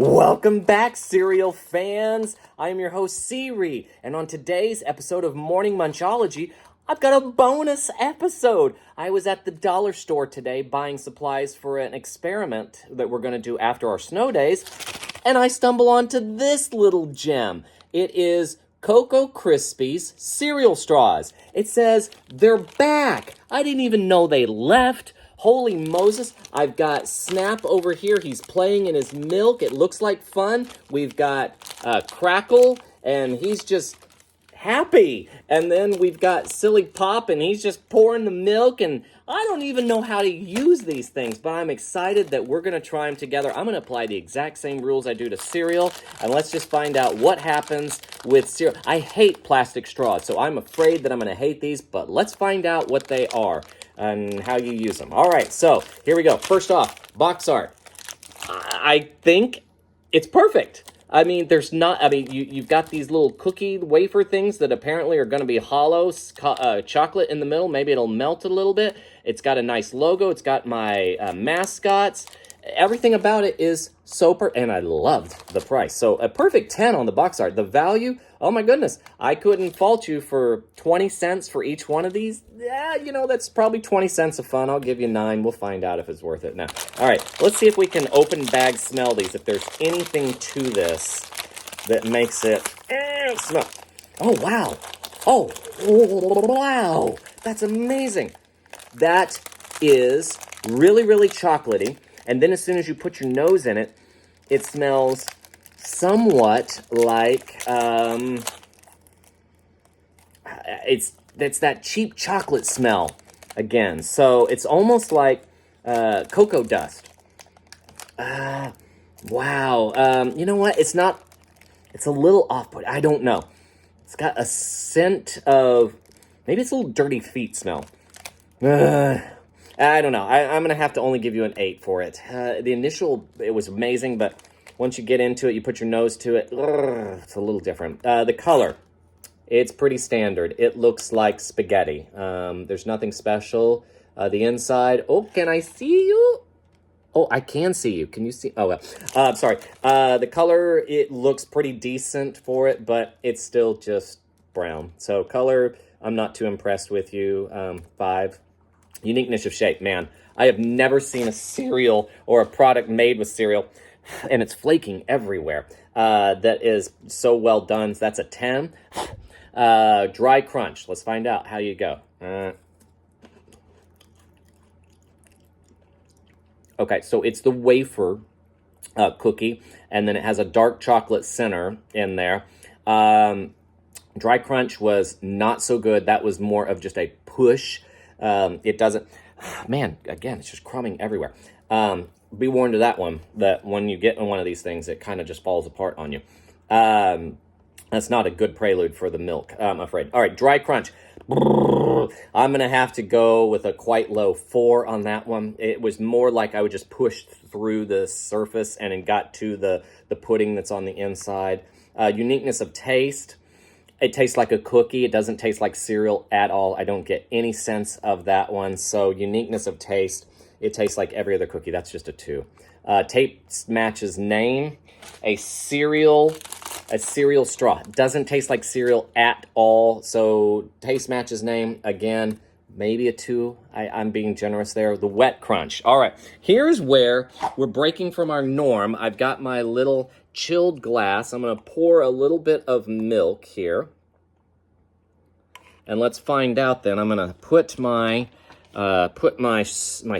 Welcome back, cereal fans. I am your host, Siri, and on today's episode of Morning Munchology, I've got a bonus episode. I was at the dollar store today buying supplies for an experiment that we're going to do after our snow days, and I stumble onto this little gem. It is Cocoa Krispies cereal straws. It says they're back. I didn't even know they left. Holy Moses, I've got Snap over here. He's playing in his milk. It looks like fun. We've got Crackle, and he's just happy. And then we've got Silly Pop, and he's just pouring the milk, and I don't even know how to use these things, but I'm excited that we're going to try them together. I'm going to apply the exact same rules I do to cereal, and let's just find out what happens with cereal. I hate plastic straws, so I'm afraid that I'm going to hate these, but let's find out what they are and how you use them. All right, so here we go. First off, box art. I think it's perfect. I mean, you've got these little cookie wafer things that apparently are going to be hollow, chocolate in the middle. Maybe it'll melt a little bit. It's got a nice logo. It's got my mascots. Everything about it is and I loved the price. So a perfect 10 on the box art. The value, oh my goodness, I couldn't fault you for 20 cents for each one of these. Yeah, that's probably 20 cents of fun. I'll give you 9. We'll find out if it's worth it now. All right, let's see if we can open bag smell these, if there's anything to this that makes it smell. Oh, wow. Oh, wow. That's amazing. That is really, really chocolatey. And then as soon as you put your nose in it, it smells somewhat like, it's that cheap chocolate smell again. So it's almost like cocoa dust. Wow. You know what? It's a little off-put. I don't know. It's got a scent of, maybe it's a little dirty feet smell. I don't know. I'm going to have to only give you an 8 for it. The initial, it was amazing, but once you get into it, you put your nose to it, it's a little different. The color, it's pretty standard. It looks like spaghetti. There's nothing special. The inside, oh, can I see you? Oh, I can see you. Can you see? Oh, well. Sorry. The color, it looks pretty decent for it, but it's still just brown. So color, I'm not too impressed with you. 5. Uniqueness of shape, man. I have never seen a cereal or a product made with cereal, and it's flaking everywhere, that is so well done. So that's a 10. Dry crunch. Let's find out how you go. Okay, so it's the wafer cookie, and then it has a dark chocolate center in there. Dry crunch was not so good. That was more of just a push. It doesn't, man, again, it's just crumbing everywhere. Be warned of that one, that when you get in one of these things, it kind of just falls apart on you. That's not a good prelude for the milk, I'm afraid. All right, dry crunch. I'm going to have to go with a quite low 4 on that one. It was more like I would just push through the surface and it got to the pudding that's on the inside. Uniqueness of taste. It tastes like a cookie. It doesn't taste like cereal at all. I don't get any sense of that one. So uniqueness of taste, it tastes like every other cookie. That's just a 2. Taste matches name. A cereal straw. Doesn't taste like cereal at all. So taste matches name, again, maybe a 2. I'm being generous there. The wet crunch. All right, here's where we're breaking from our norm. I've got my little chilled glass. I'm going to pour a little bit of milk here. And let's find out then. I'm going to put my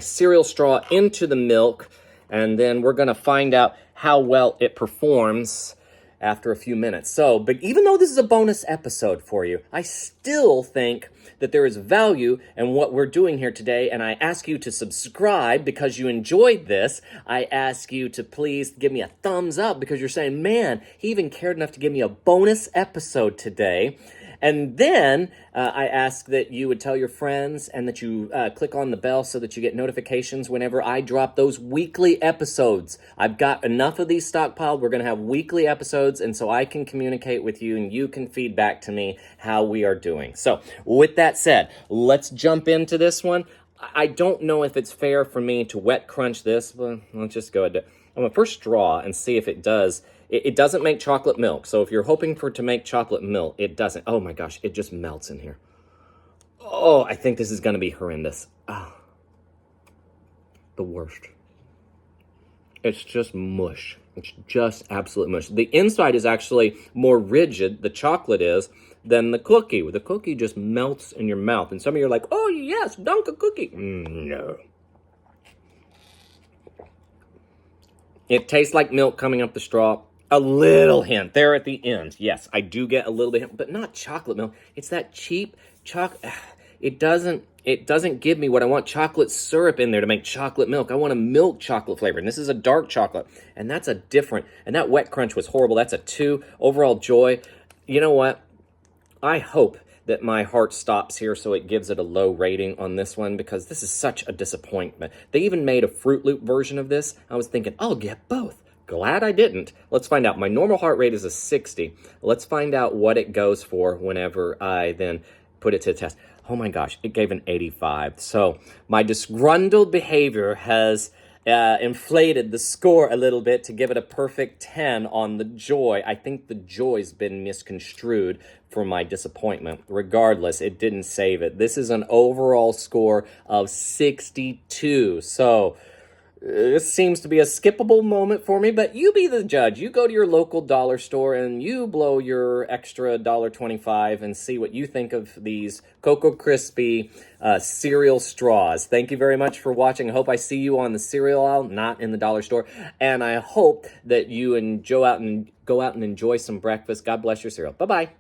cereal straw into the milk, and then we're going to find out how well it performs after a few minutes. So, but even though this is a bonus episode for you, I still think that there is value in what we're doing here today, and I ask you to subscribe because you enjoyed this. I ask you to please give me a thumbs up because you're saying, man, he even cared enough to give me a bonus episode today. And then I ask that you would tell your friends and that you click on the bell so that you get notifications whenever I drop those weekly episodes. I've got enough of these stockpiled. We're going to have weekly episodes, and so I can communicate with you and you can feedback to me how we are doing. So with that said, let's jump into this one. I don't know if it's fair for me to wet crunch this, but let's just go ahead. I'm I'm gonna first straw and see if it does. It doesn't make chocolate milk. So if you're hoping for it to make chocolate milk, it doesn't. Oh my gosh, it just melts in here. Oh, I think this is gonna be horrendous. Oh, the worst. It's just mush. It's just absolute mush. The inside is actually more rigid, the chocolate is, than the cookie. The cookie just melts in your mouth. And some of you are like, oh yes, dunk a cookie. No. It tastes like milk coming up the straw. A little hint there at the end. Yes, I do get a little bit, but not chocolate milk. It's that cheap chocolate. It doesn't give me what I want. Chocolate syrup in there to make chocolate milk. I want a milk chocolate flavor, and this is a dark chocolate, and that's a different. And that wet crunch was horrible. That's a 2. Overall joy. You know what? I hope that my heart stops here so it gives it a low rating on this one, because this is such a disappointment. They even made a Fruit Loop version of this. I was thinking, I'll get both. Glad I didn't. Let's find out. My normal heart rate is a 60. Let's find out what it goes for whenever I then put it to the test. Oh my gosh, it gave an 85. So my disgruntled behavior has inflated the score a little bit to give it a perfect 10 on the joy. I think the joy's been misconstrued for my disappointment. Regardless, it didn't save it. This is an overall score of 62. So this seems to be a skippable moment for me, but you be the judge. You go to your local dollar store and you blow your extra $1.25 and see what you think of these Cocoa Krispy cereal straws. Thank you very much for watching. I hope I see you on the cereal aisle, not in the dollar store. And I hope that you go out and enjoy some breakfast. God bless your cereal. Bye-bye.